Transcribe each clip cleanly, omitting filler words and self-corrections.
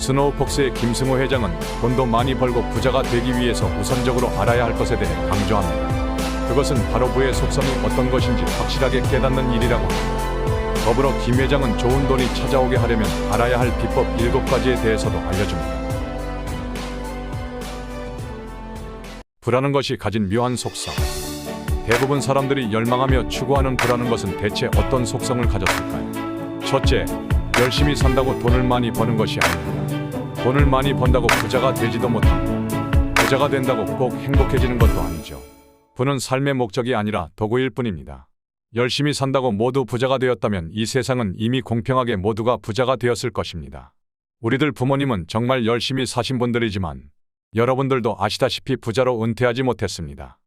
스노우폭스의 김승호 회장은 돈도 많이 벌고 부자가 되기 위해서 우선적으로 알아야 할 것에 대해 강조합니다. 그것은 바로 부의 속성이 어떤 것인지 확실하게 깨닫는 일이라고 합니다. 더불어 김 회장은 좋은 돈이 찾아오게 하려면 알아야 할 비법 7가지에 대해서도 알려줍니다. 부라는 것이 가진 묘한 속성. 대부분 사람들이 열망하며 추구하는 부라는 것은 대체 어떤 속성을 가졌을까요? 첫째, 열심히 산다고 돈을 많이 버는 것이 아닙니다. 돈을 많이 번다고 부자가 되지도 못합니다. 부자가 된다고 꼭 행복해지는 것도 아니죠. 부는 삶의 목적이 아니라 도구일 뿐입니다. 열심히 산다고 모두 부자가 되었다면 이 세상은 이미 공평하게 모두가 부자가 되었을 것입니다. 우리들 부모님은 정말 열심히 사신 분들이지만 여러분들도 아시다시피 부자로 은퇴하지 못했습니다.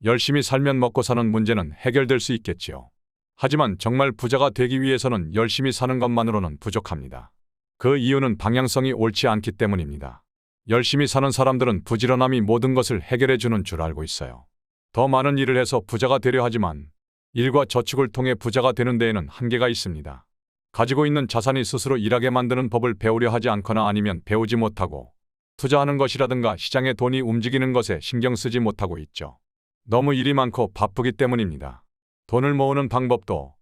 열심히 살면 먹고 사는 문제는 해결될 수 있겠지요. 하지만 정말 부자가 되기 위해서는 열심히 사는 것만으로는 부족합니다. 그 이유는 방향성이 옳지 않기 때문입니다. 열심히 사는 사람들은 부지런함이 모든 것을 해결해 주는 줄 알고 있어요. 더 많은 일을 해서 부자가 되려 하지만 일과 저축을 통해 부자가 되는 데에는 한계가 있습니다. 가지고 있는 자산이 스스로 일하게 만드는 법을 배우려 하지 않거나 아니면 배우지 못하고 투자하는 것이라든가 시장에 돈이 움직이는 것에 신경 쓰지 못하고 있죠. 너무 일이 많고 바쁘기 때문입니다. 돈을 모으는 방법도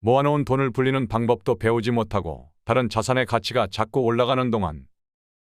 모아놓은 돈을 불리는 방법도 배우지 못하고 다른 자산의 가치가 자꾸 올라가는 동안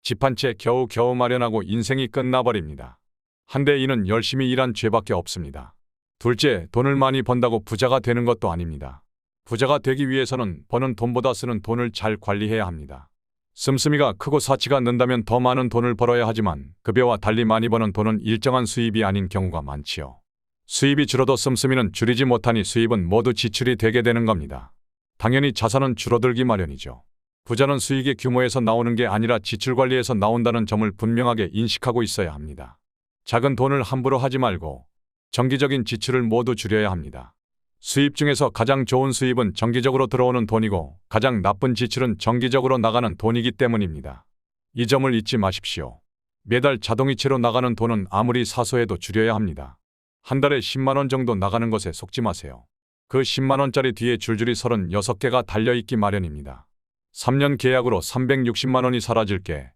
집 한 채 겨우겨우 마련하고 인생이 끝나버립니다. 한데 이는 열심히 일한 죄밖에 없습니다. 둘째, 돈을 많이 번다고 부자가 되는 것도 아닙니다. 부자가 되기 위해서는 버는 돈보다 쓰는 돈을 잘 관리해야 합니다. 씀씀이가 크고 사치가 는다면 더 많은 돈을 벌어야 하지만 급여와 달리 많이 버는 돈은 일정한 수입이 아닌 경우가 많지요. 수입이 줄어도 씀씀이는 줄이지 못하니 수입은 모두 지출이 되게 되는 겁니다. 당연히 자산은 줄어들기 마련이죠. 부자는 수익의 규모에서 나오는 게 아니라 지출 관리에서 나온다는 점을 분명하게 인식하고 있어야 합니다. 작은 돈을 함부로 하지 말고 정기적인 지출을 모두 줄여야 합니다. 수입 중에서 가장 좋은 수입은 정기적으로 들어오는 돈이고 가장 나쁜 지출은 정기적으로 나가는 돈이기 때문입니다. 이 점을 잊지 마십시오. 매달 자동이체로 나가는 돈은 아무리 사소해도 줄여야 합니다. 한 달에 10만 원 정도 나가는 것에 속지 마세요. 그 10만 원짜리 뒤에 줄줄이 36개가 달려있기 마련입니다. 3년 계약으로 360만 원이 사라질 게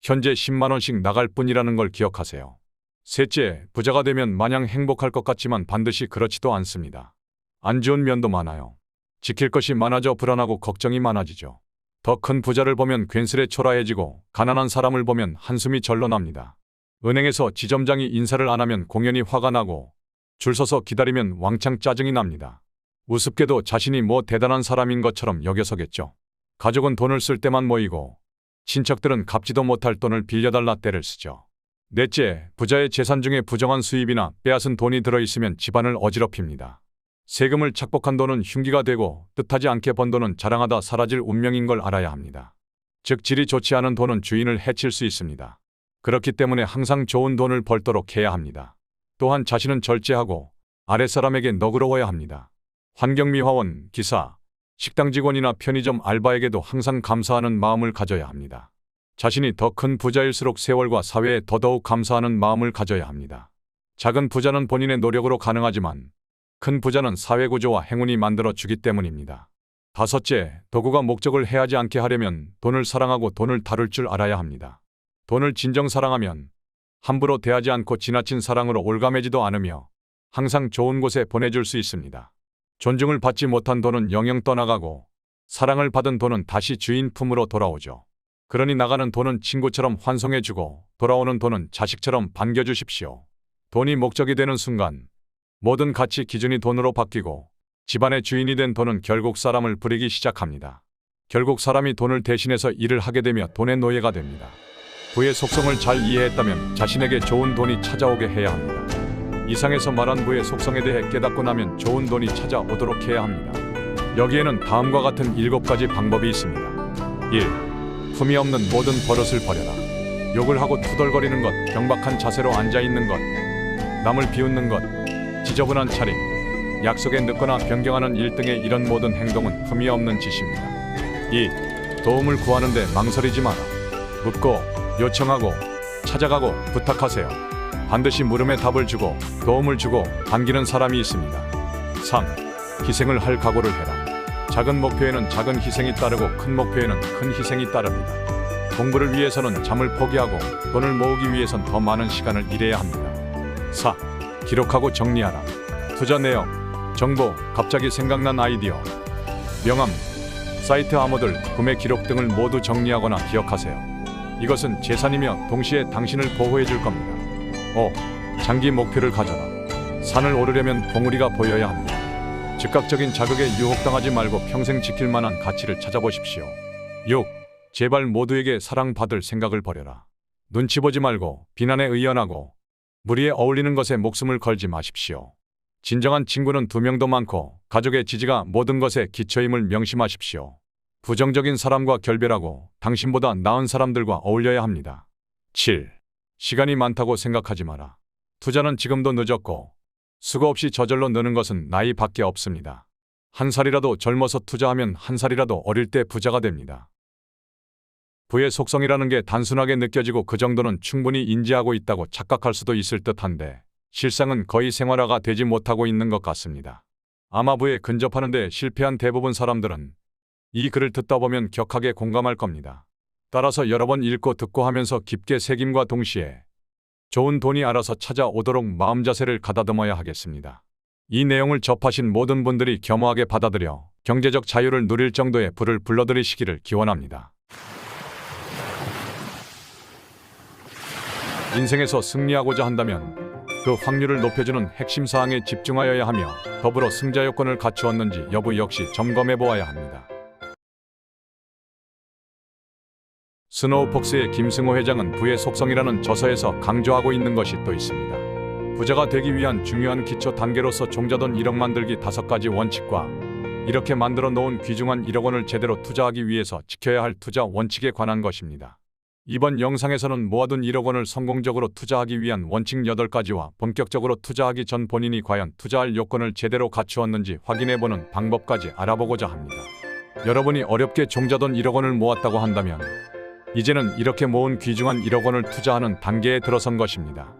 현재 10만 원씩 나갈 뿐이라는 걸 기억하세요. 셋째, 부자가 되면 마냥 행복할 것 같지만 반드시 그렇지도 않습니다. 안 좋은 면도 많아요. 지킬 것이 많아져 불안하고 걱정이 많아지죠. 더 큰 부자를 보면 괜스레 초라해지고 가난한 사람을 보면 한숨이 절로 납니다. 은행에서 지점장이 인사를 안 하면 공연히 화가 나고 줄 서서 기다리면 왕창 짜증이 납니다. 우습게도 자신이 뭐 대단한 사람인 것처럼 여겨서겠죠. 가족은 돈을 쓸 때만 모이고 친척들은 갚지도 못할 돈을 빌려달라 떼를 쓰죠. 넷째, 부자의 재산 중에 부정한 수입이나 빼앗은 돈이 들어있으면 집안을 어지럽힙니다. 세금을 착복한 돈은 흉기가 되고 뜻하지 않게 번 돈은 자랑하다 사라질 운명인 걸 알아야 합니다. 즉 질이 좋지 않은 돈은 주인을 해칠 수 있습니다. 그렇기 때문에 항상 좋은 돈을 벌도록 해야 합니다. 또한 자신은 절제하고 아랫사람에게 너그러워야 합니다. 환경미화원, 기사, 식당 직원이나 편의점 알바에게도 항상 감사하는 마음을 가져야 합니다. 자신이 더 큰 부자일수록 세월과 사회에 더더욱 감사하는 마음을 가져야 합니다. 작은 부자는 본인의 노력으로 가능하지만 큰 부자는 사회구조와 행운이 만들어주기 때문입니다. 다섯째, 도구가 목적을 해하지 않게 하려면 돈을 사랑하고 돈을 다룰 줄 알아야 합니다. 돈을 진정 사랑하면 함부로 대하지 않고 지나친 사랑으로 올가매지도 않으며 항상 좋은 곳에 보내줄 수 있습니다. 존중을 받지 못한 돈은 영영 떠나가고 사랑을 받은 돈은 다시 주인 품으로 돌아오죠. 그러니 나가는 돈은 친구처럼 환송해주고 돌아오는 돈은 자식처럼 반겨주십시오. 돈이 목적이 되는 순간 모든 가치 기준이 돈으로 바뀌고 집안의 주인이 된 돈은 결국 사람을 부리기 시작합니다. 결국 사람이 돈을 대신해서 일을 하게 되며 돈의 노예가 됩니다. 부의 속성을 잘 이해했다면 자신에게 좋은 돈이 찾아오게 해야 합니다. 이상에서 말한 부의 속성에 대해 깨닫고 나면 좋은 돈이 찾아오도록 해야 합니다. 여기에는 다음과 같은 7가지 방법이 있습니다. 1. 품이 없는 모든 버릇을 버려라. 욕을 하고 투덜거리는 것, 경박한 자세로 앉아있는 것, 남을 비웃는 것, 지저분한 차림, 약속에 늦거나 변경하는 일 등의 이런 모든 행동은 품이 없는 짓입니다. 2. 도움을 구하는데 망설이지 마라. 묻고 요청하고 찾아가고 부탁하세요. 반드시 물음에 답을 주고 도움을 주고 반기는 사람이 있습니다. 3. 희생을 할 각오를 해라. 작은 목표에는 작은 희생이 따르고 큰 목표에는 큰 희생이 따릅니다. 공부를 위해서는 잠을 포기하고 돈을 모으기 위해선 더 많은 시간을 일해야 합니다. 4. 기록하고 정리하라. 투자 내역, 정보, 갑자기 생각난 아이디어, 명함, 사이트 암호들, 구매 기록 등을 모두 정리하거나 기억하세요. 이것은 재산이며 동시에 당신을 보호해 줄 겁니다. 5. 장기 목표를 가져라. 산을 오르려면 봉우리가 보여야 합니다. 즉각적인 자극에 유혹당하지 말고 평생 지킬 만한 가치를 찾아보십시오. 6. 제발 모두에게 사랑받을 생각을 버려라. 눈치 보지 말고 비난에 의연하고 무리에 어울리는 것에 목숨을 걸지 마십시오. 진정한 친구는 2명도 많고 가족의 지지가 모든 것에 기초임을 명심하십시오. 부정적인 사람과 결별하고 당신보다 나은 사람들과 어울려야 합니다. 7. 시간이 많다고 생각하지 마라. 투자는 지금도 늦었고 수고 없이 저절로 느는 것은 나이밖에 없습니다. 한 살이라도 젊어서 투자하면 한 살이라도 어릴 때 부자가 됩니다. 부의 속성이라는 게 단순하게 느껴지고 그 정도는 충분히 인지하고 있다고 착각할 수도 있을 듯한데 실상은 거의 생활화가 되지 못하고 있는 것 같습니다. 아마 부에 근접하는 데 실패한 대부분 사람들은 이 글을 듣다 보면 격하게 공감할 겁니다. 따라서 여러 번 읽고 듣고 하면서 깊게 새김과 동시에 좋은 돈이 알아서 찾아오도록 마음 자세를 가다듬어야 하겠습니다. 이 내용을 접하신 모든 분들이 겸허하게 받아들여 경제적 자유를 누릴 정도의 부를 불러들이시기를 기원합니다. 인생에서 승리하고자 한다면 그 확률을 높여주는 핵심 사항에 집중하여야 하며 더불어 승자 요건을 갖추었는지 여부 역시 점검해 보아야 합니다. 스노우폭스의 김승호 회장은 부의 속성이라는 저서에서 강조하고 있는 것이 또 있습니다. 부자가 되기 위한 중요한 기초 단계로서 종자돈 1억 만들기 5가지 원칙과 이렇게 만들어 놓은 귀중한 1억 원을 제대로 투자하기 위해서 지켜야 할 투자 원칙에 관한 것입니다. 이번 영상에서는 모아둔 1억 원을 성공적으로 투자하기 위한 원칙 8가지와 본격적으로 투자하기 전 본인이 과연 투자할 요건을 제대로 갖추었는지 확인해보는 방법까지 알아보고자 합니다. 여러분이 어렵게 종자돈 1억 원을 모았다고 한다면 이제는 이렇게 모은 귀중한 1억 원을 투자하는 단계에 들어선 것입니다.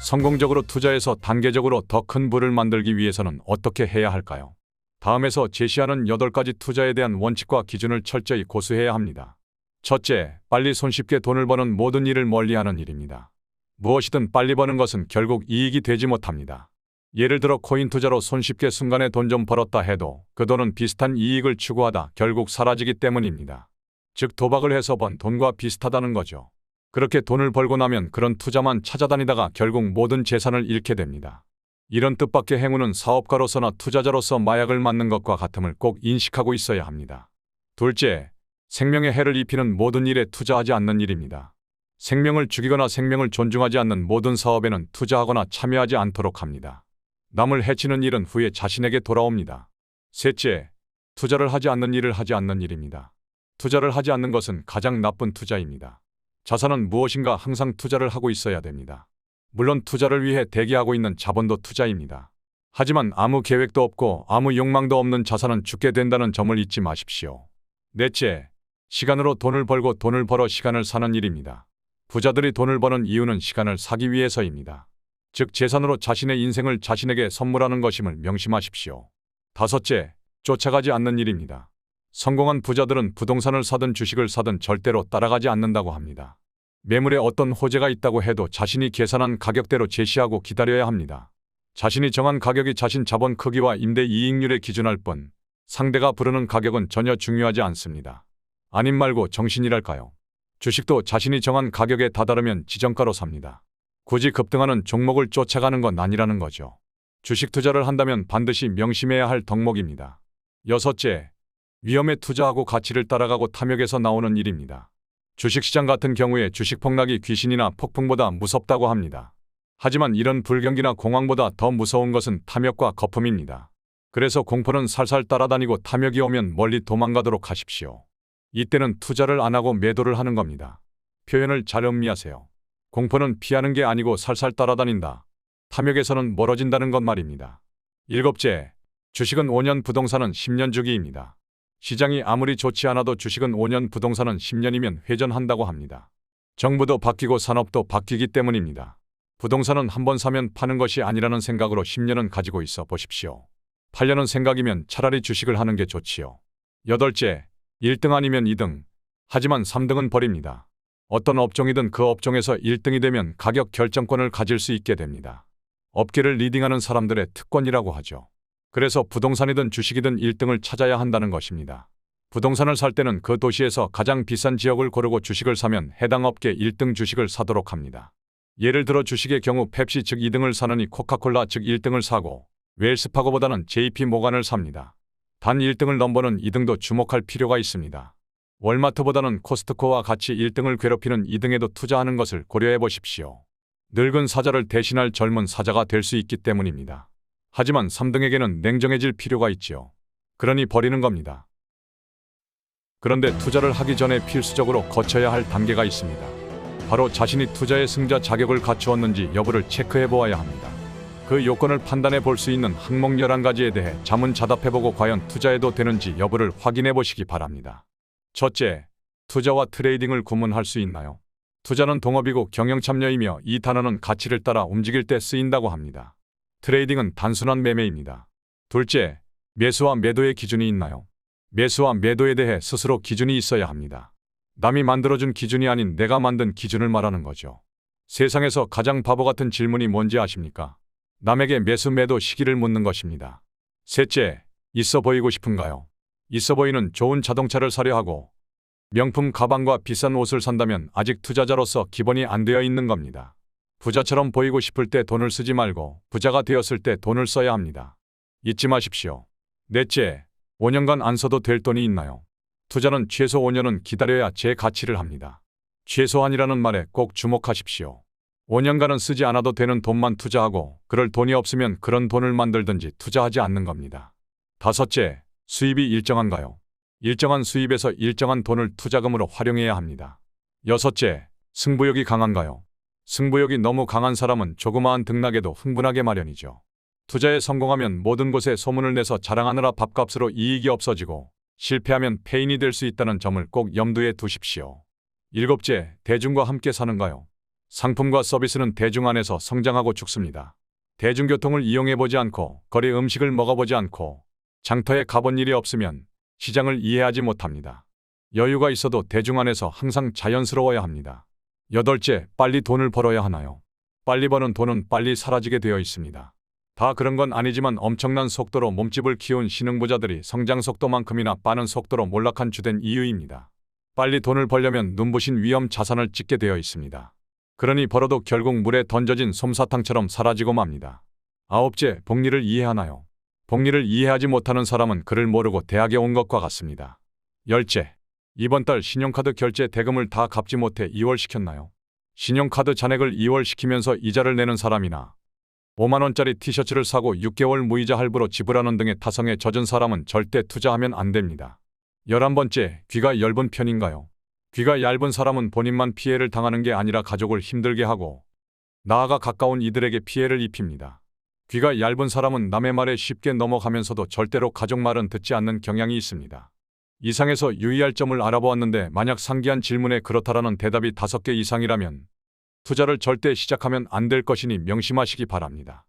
성공적으로 투자해서 단계적으로 더 큰 부를 만들기 위해서는 어떻게 해야 할까요? 다음에서 제시하는 8가지 투자에 대한 원칙과 기준을 철저히 고수해야 합니다. 첫째, 빨리 손쉽게 돈을 버는 모든 일을 멀리하는 일입니다. 무엇이든 빨리 버는 것은 결국 이익이 되지 못합니다. 예를 들어 코인 투자로 손쉽게 순간에 돈 좀 벌었다 해도 그 돈은 비슷한 이익을 추구하다 결국 사라지기 때문입니다. 즉 도박을 해서 번 돈과 비슷하다는 거죠. 그렇게 돈을 벌고 나면 그런 투자만 찾아다니다가 결국 모든 재산을 잃게 됩니다. 이런 뜻밖의 행운은 사업가로서나 투자자로서 마약을 맞는 것과 같음을 꼭 인식하고 있어야 합니다. 둘째, 생명에 해를 입히는 모든 일에 투자하지 않는 일입니다. 생명을 죽이거나 생명을 존중하지 않는 모든 사업에는 투자하거나 참여하지 않도록 합니다. 남을 해치는 일은 후에 자신에게 돌아옵니다. 셋째, 투자를 하지 않는 일을 하지 않는 일입니다. 투자를 하지 않는 것은 가장 나쁜 투자입니다. 자산은 무엇인가 항상 투자를 하고 있어야 됩니다. 물론 투자를 위해 대기하고 있는 자본도 투자입니다. 하지만 아무 계획도 없고 아무 욕망도 없는 자산은 죽게 된다는 점을 잊지 마십시오. 넷째, 시간으로 돈을 벌고 돈을 벌어 시간을 사는 일입니다. 부자들이 돈을 버는 이유는 시간을 사기 위해서입니다. 즉 재산으로 자신의 인생을 자신에게 선물하는 것임을 명심하십시오. 다섯째, 쫓아가지 않는 일입니다. 성공한 부자들은 부동산을 사든 주식을 사든 절대로 따라가지 않는다고 합니다. 매물에 어떤 호재가 있다고 해도 자신이 계산한 가격대로 제시하고 기다려야 합니다. 자신이 정한 가격이 자신 자본 크기와 임대 이익률에 기준할 뿐 상대가 부르는 가격은 전혀 중요하지 않습니다. 아님 말고 정신이랄까요. 주식도 자신이 정한 가격에 다다르면 지정가로 삽니다. 굳이 급등하는 종목을 쫓아가는 건 아니라는 거죠. 주식 투자를 한다면 반드시 명심해야 할 덕목입니다. 여섯째, 위험에 투자하고 가치를 따라가고 탐욕에서 나오는 일입니다. 주식시장 같은 경우에 주식 폭락이 귀신이나 폭풍보다 무섭다고 합니다. 하지만 이런 불경기나 공황보다 더 무서운 것은 탐욕과 거품입니다. 그래서 공포는 살살 따라다니고 탐욕이 오면 멀리 도망가도록 하십시오. 이때는 투자를 안 하고 매도를 하는 겁니다. 표현을 잘 음미하세요. 공포는 피하는 게 아니고 살살 따라다닌다. 탐욕에서는 멀어진다는 것 말입니다. 일곱째, 주식은 5년, 부동산은 10년 주기입니다. 시장이 아무리 좋지 않아도 주식은 5년, 부동산은 10년이면 회전한다고 합니다. 정부도 바뀌고 산업도 바뀌기 때문입니다. 부동산은 한번 사면 파는 것이 아니라는 생각으로 10년은 가지고 있어 보십시오. 팔려는 생각이면 차라리 주식을 하는 게 좋지요. 여덟째, 1등 아니면 2등, 하지만 3등은 버립니다. 어떤 업종이든 그 업종에서 1등이 되면 가격 결정권을 가질 수 있게 됩니다. 업계를 리딩하는 사람들의 특권이라고 하죠. 그래서 부동산이든 주식이든 1등을 찾아야 한다는 것입니다. 부동산을 살 때는 그 도시에서 가장 비싼 지역을 고르고 주식을 사면 해당 업계 1등 주식을 사도록 합니다. 예를 들어 주식의 경우 펩시 즉 2등을 사느니 코카콜라 즉 1등을 사고 웰스파고보다는 JP 모간을 삽니다. 단 1등을 넘보는 2등도 주목할 필요가 있습니다. 월마트보다는 코스트코와 같이 1등을 괴롭히는 2등에도 투자하는 것을 고려해 보십시오. 늙은 사자를 대신할 젊은 사자가 될 수 있기 때문입니다. 하지만 3등에게는 냉정해질 필요가 있지요. 그러니 버리는 겁니다. 그런데 투자를 하기 전에 필수적으로 거쳐야 할 단계가 있습니다. 바로 자신이 투자의 승자 자격을 갖추었는지 여부를 체크해 보아야 합니다. 그 요건을 판단해 볼 수 있는 항목 11가지에 대해 자문자답해보고 과연 투자해도 되는지 여부를 확인해 보시기 바랍니다. 첫째, 투자와 트레이딩을 구분할 수 있나요? 투자는 동업이고 경영참여이며 이 단어는 가치를 따라 움직일 때 쓰인다고 합니다. 트레이딩은 단순한 매매입니다. 둘째, 매수와 매도의 기준이 있나요? 매수와 매도에 대해 스스로 기준이 있어야 합니다. 남이 만들어준 기준이 아닌 내가 만든 기준을 말하는 거죠. 세상에서 가장 바보 같은 질문이 뭔지 아십니까? 남에게 매수 매도 시기를 묻는 것입니다. 셋째, 있어 보이고 싶은가요? 있어 보이는 좋은 자동차를 사려 하고 명품 가방과 비싼 옷을 산다면 아직 투자자로서 기본이 안 되어 있는 겁니다. 부자처럼 보이고 싶을 때 돈을 쓰지 말고 부자가 되었을 때 돈을 써야 합니다. 잊지 마십시오. 넷째, 5년간 안 써도 될 돈이 있나요? 투자는 최소 5년은 기다려야 제 가치를 합니다. 최소한이라는 말에 꼭 주목하십시오. 5년간은 쓰지 않아도 되는 돈만 투자하고 그럴 돈이 없으면 그런 돈을 만들든지 투자하지 않는 겁니다. 다섯째, 수입이 일정한가요? 일정한 수입에서 일정한 돈을 투자금으로 활용해야 합니다. 여섯째, 승부욕이 강한가요? 승부욕이 너무 강한 사람은 조그마한 등락에도 흥분하게 마련이죠. 투자에 성공하면 모든 곳에 소문을 내서 자랑하느라 밥값으로 이익이 없어지고 실패하면 폐인이 될 수 있다는 점을 꼭 염두에 두십시오. 일곱째, 대중과 함께 사는가요? 상품과 서비스는 대중 안에서 성장하고 죽습니다. 대중교통을 이용해보지 않고 거리 음식을 먹어보지 않고 장터에 가본 일이 없으면 시장을 이해하지 못합니다. 여유가 있어도 대중 안에서 항상 자연스러워야 합니다. 여덟째, 빨리 돈을 벌어야 하나요? 빨리 버는 돈은 빨리 사라지게 되어 있습니다. 다 그런 건 아니지만 엄청난 속도로 몸집을 키운 신흥부자들이 성장 속도만큼이나 빠른 속도로 몰락한 주된 이유입니다. 빨리 돈을 벌려면 눈부신 위험 자산을 찍게 되어 있습니다. 그러니 벌어도 결국 물에 던져진 솜사탕처럼 사라지고 맙니다. 아홉째, 복리를 이해하나요? 복리를 이해하지 못하는 사람은 그를 모르고 대학에 온 것과 같습니다. 열째, 이번 달 신용카드 결제 대금을 다 갚지 못해 2월시켰나요? 신용카드 잔액을 2월시키면서 이자를 내는 사람이나 5만원짜리 티셔츠를 사고 6개월 무이자 할부로 지불하는 등의 타성에 젖은 사람은 절대 투자하면 안 됩니다. 11번째, 귀가 얇은 편인가요? 귀가 얇은 사람은 본인만 피해를 당하는 게 아니라 가족을 힘들게 하고 나아가 가까운 이들에게 피해를 입힙니다. 귀가 얇은 사람은 남의 말에 쉽게 넘어가면서도 절대로 가족 말은 듣지 않는 경향이 있습니다. 이상에서 유의할 점을 알아보았는데 만약 상기한 질문에 그렇다라는 대답이 5개 이상이라면 투자를 절대 시작하면 안 될 것이니 명심하시기 바랍니다.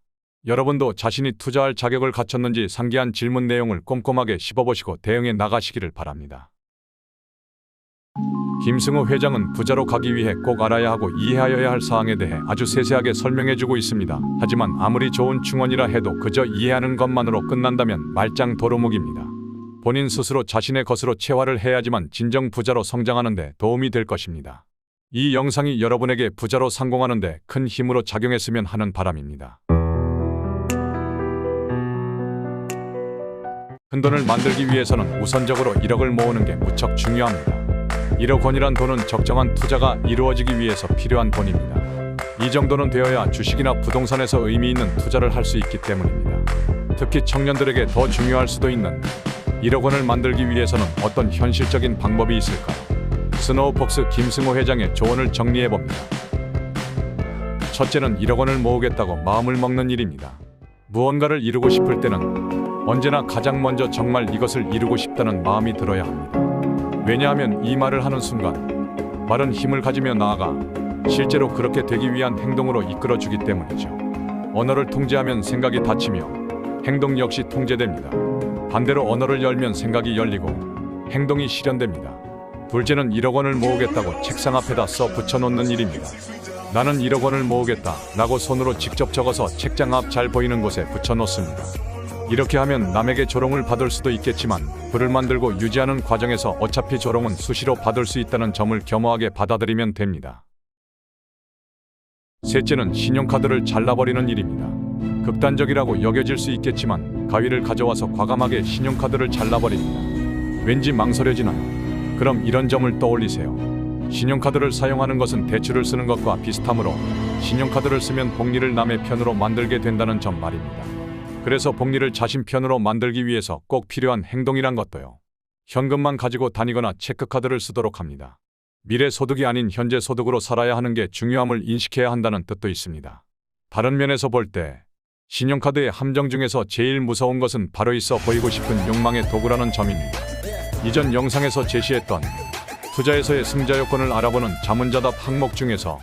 여러분도 자신이 투자할 자격을 갖췄는지 상기한 질문 내용을 꼼꼼하게 씹어보시고 대응해 나가시기를 바랍니다. 김승우 회장은 부자로 가기 위해 꼭 알아야 하고 이해하여야 할 사항에 대해 아주 세세하게 설명해주고 있습니다. 하지만 아무리 좋은 충언이라 해도 그저 이해하는 것만으로 끝난다면 말짱 도루묵입니다. 본인 스스로 자신의 것으로 체화를 해야지만 진정 부자로 성장하는 데 도움이 될 것입니다. 이 영상이 여러분에게 부자로 성공하는 데 큰 힘으로 작용했으면 하는 바람입니다. 큰돈을 만들기 위해서는 우선적으로 1억을 모으는 게 무척 중요합니다. 1억 원이란 돈은 적정한 투자가 이루어지기 위해서 필요한 돈입니다. 이 정도는 되어야 주식이나 부동산에서 의미 있는 투자를 할 수 있기 때문입니다. 특히 청년들에게 더 중요할 수도 있는 1억 원을 만들기 위해서는 어떤 현실적인 방법이 있을까요? 스노우폭스 김승호 회장의 조언을 정리해봅니다. 첫째는 1억 원을 모으겠다고 마음을 먹는 일입니다. 무언가를 이루고 싶을 때는 언제나 가장 먼저 정말 이것을 이루고 싶다는 마음이 들어야 합니다. 왜냐하면 이 말을 하는 순간 말은 힘을 가지며 나아가 실제로 그렇게 되기 위한 행동으로 이끌어주기 때문이죠. 언어를 통제하면 생각이 닫히며 행동 역시 통제됩니다. 반대로 언어를 열면 생각이 열리고 행동이 실현됩니다. 둘째는 1억 원을 모으겠다고 책상 앞에다 써 붙여놓는 일입니다. 나는 1억 원을 모으겠다 라고 손으로 직접 적어서 책장 앞 잘 보이는 곳에 붙여놓습니다. 이렇게 하면 남에게 조롱을 받을 수도 있겠지만 부를 만들고 유지하는 과정에서 어차피 조롱은 수시로 받을 수 있다는 점을 겸허하게 받아들이면 됩니다. 셋째는 신용카드를 잘라버리는 일입니다. 극단적이라고 여겨질 수 있겠지만 가위를 가져와서 과감하게 신용카드를 잘라버립니다. 왠지 망설여지나요? 그럼 이런 점을 떠올리세요. 신용카드를 사용하는 것은 대출을 쓰는 것과 비슷하므로 신용카드를 쓰면 복리를 남의 편으로 만들게 된다는 점 말입니다. 그래서 복리를 자신 편으로 만들기 위해서 꼭 필요한 행동이란 것도요. 현금만 가지고 다니거나 체크카드를 쓰도록 합니다. 미래 소득이 아닌 현재 소득으로 살아야 하는 게 중요함을 인식해야 한다는 뜻도 있습니다. 다른 면에서 볼 때 신용카드의 함정 중에서 제일 무서운 것은 바로 있어 보이고 싶은 욕망의 도구라는 점입니다. 이전 영상에서 제시했던 투자에서의 승자 요건을 알아보는 자문자답 항목 중에서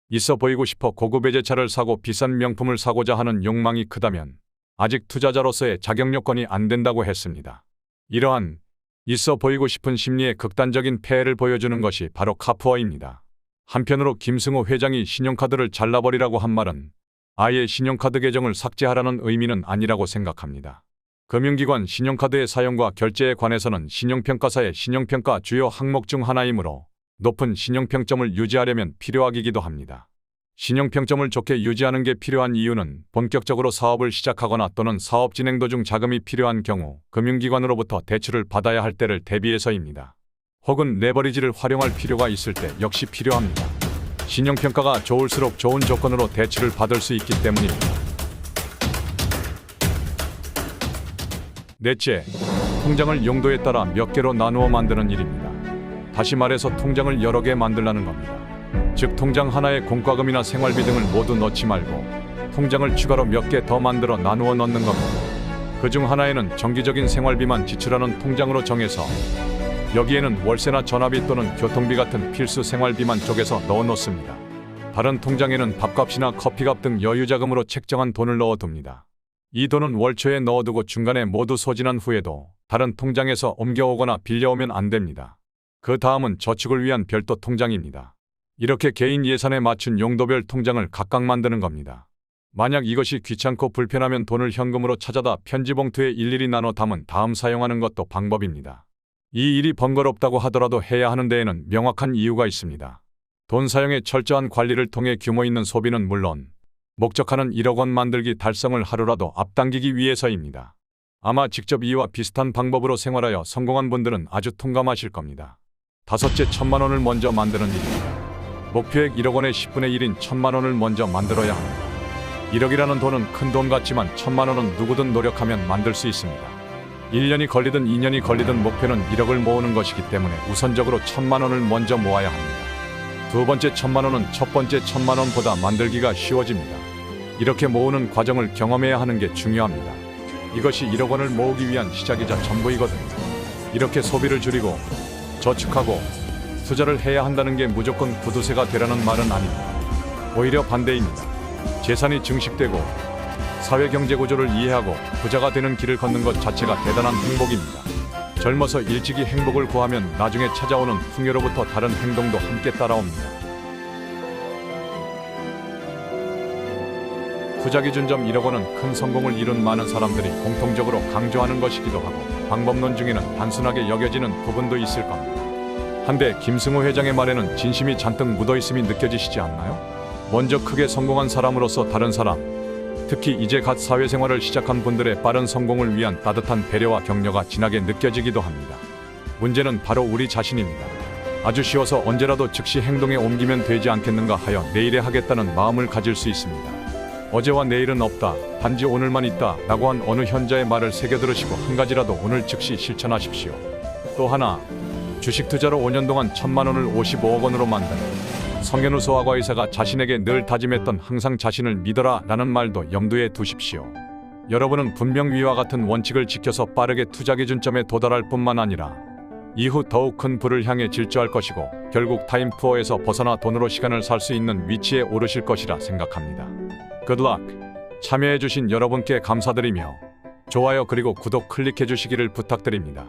있어 보이고 싶어 고급 외제차를 사고 비싼 명품을 사고자 하는 욕망이 크다면 아직 투자자로서의 자격 요건이 안 된다고 했습니다. 이러한 있어 보이고 싶은 심리의 극단적인 폐해를 보여주는 것이 바로 카푸어입니다. 한편으로 김승호 회장이 신용카드를 잘라버리라고 한 말은 아예 신용카드 계정을 삭제하라는 의미는 아니라고 생각합니다. 금융기관 신용카드의 사용과 결제에 관해서는 신용평가사의 신용평가 주요 항목 중 하나이므로 높은 신용평점을 유지하려면 필요하기도 합니다. 신용평점을 좋게 유지하는 게 필요한 이유는 본격적으로 사업을 시작하거나 또는 사업 진행 도중 자금이 필요한 경우 금융기관으로부터 대출을 받아야 할 때를 대비해서입니다. 혹은 레버리지를 활용할 필요가 있을 때 역시 필요합니다. 신용평가가 좋을수록 좋은 조건으로 대출을 받을 수 있기 때문입니다. 넷째, 통장을 용도에 따라 몇 개로 나누어 만드는 일입니다. 다시 말해서 통장을 여러 개 만들라는 겁니다. 즉 통장 하나에 공과금이나 생활비 등을 모두 넣지 말고 통장을 추가로 몇 개 더 만들어 나누어 넣는 겁니다. 그중 하나에는 정기적인 생활비만 지출하는 통장으로 정해서 여기에는 월세나 전화비 또는 교통비 같은 필수 생활비만 쪼개서 넣어 놓습니다. 다른 통장에는 밥값이나 커피값 등 여유자금으로 책정한 돈을 넣어둡니다. 이 돈은 월초에 넣어두고 중간에 모두 소진한 후에도 다른 통장에서 옮겨오거나 빌려오면 안 됩니다. 그 다음은 저축을 위한 별도 통장입니다. 이렇게 개인 예산에 맞춘 용도별 통장을 각각 만드는 겁니다. 만약 이것이 귀찮고 불편하면 돈을 현금으로 찾아다 편지봉투에 일일이 나눠 담은 다음 사용하는 것도 방법입니다. 이 일이 번거롭다고 하더라도 해야 하는 데에는 명확한 이유가 있습니다. 돈 사용의 철저한 관리를 통해 규모 있는 소비는 물론 목적하는 1억 원 만들기 달성을 하루라도 앞당기기 위해서입니다. 아마 직접 이와 비슷한 방법으로 생활하여 성공한 분들은 아주 통감하실 겁니다. 다섯째, 1,000만 원을 먼저 만드는 일입니다. 목표액 1억 원의 10분의 1인 1,000만 원을 먼저 만들어야 합니다. 1억이라는 돈은 큰 돈 같지만 1,000만 원은 누구든 노력하면 만들 수 있습니다. 1년이 걸리든 2년이 걸리든 목표는 1억을 모으는 것이기 때문에 우선적으로 1,000만 원을 먼저 모아야 합니다. 두 번째 1,000만 원은 첫 번째 1,000만 원보다 만들기가 쉬워집니다. 이렇게 모으는 과정을 경험해야 하는 게 중요합니다. 이것이 1억 원을 모으기 위한 시작이자 전부이거든요. 이렇게 소비를 줄이고 저축하고 투자를 해야 한다는 게 무조건 구두쇠가 되라는 말은 아닙니다. 오히려 반대입니다. 재산이 증식되고 사회경제구조를 이해하고 부자가 되는 길을 걷는 것 자체가 대단한 행복입니다. 젊어서 일찍이 행복을 구하면 나중에 찾아오는 풍요로부터 다른 행동도 함께 따라옵니다. 투자 기준점 1억 원은 큰 성공을 이룬 많은 사람들이 공통적으로 강조하는 것이기도 하고 방법론 중에는 단순하게 여겨지는 부분도 있을 겁니다. 한데 김승호 회장의 말에는 진심이 잔뜩 묻어있음이 느껴지시지 않나요? 먼저 크게 성공한 사람으로서 다른 사람, 특히 이제 갓 사회생활을 시작한 분들의 빠른 성공을 위한 따뜻한 배려와 격려가 진하게 느껴지기도 합니다. 문제는 바로 우리 자신입니다. 아주 쉬워서 언제라도 즉시 행동에 옮기면 되지 않겠는가 하여 내일에 하겠다는 마음을 가질 수 있습니다. 어제와 내일은 없다, 단지 오늘만 있다 라고 한 어느 현자의 말을 새겨 들으시고 한 가지라도 오늘 즉시 실천하십시오. 또 하나, 주식 투자로 5년 동안 1,000만 원을 55억 원으로 만든 성현우 소아과 의사가 자신에게 늘 다짐했던 항상 자신을 믿어라 라는 말도 염두에 두십시오. 여러분은 분명 위와 같은 원칙을 지켜서 빠르게 투자 기준점에 도달할 뿐만 아니라 이후 더욱 큰 부를 향해 질주할 것이고 결국 타임푸어에서 벗어나 돈으로 시간을 살 수 있는 위치에 오르실 것이라 생각합니다. Good luck! 참여해주신 여러분께 감사드리며 좋아요 그리고 구독 클릭해주시기를 부탁드립니다.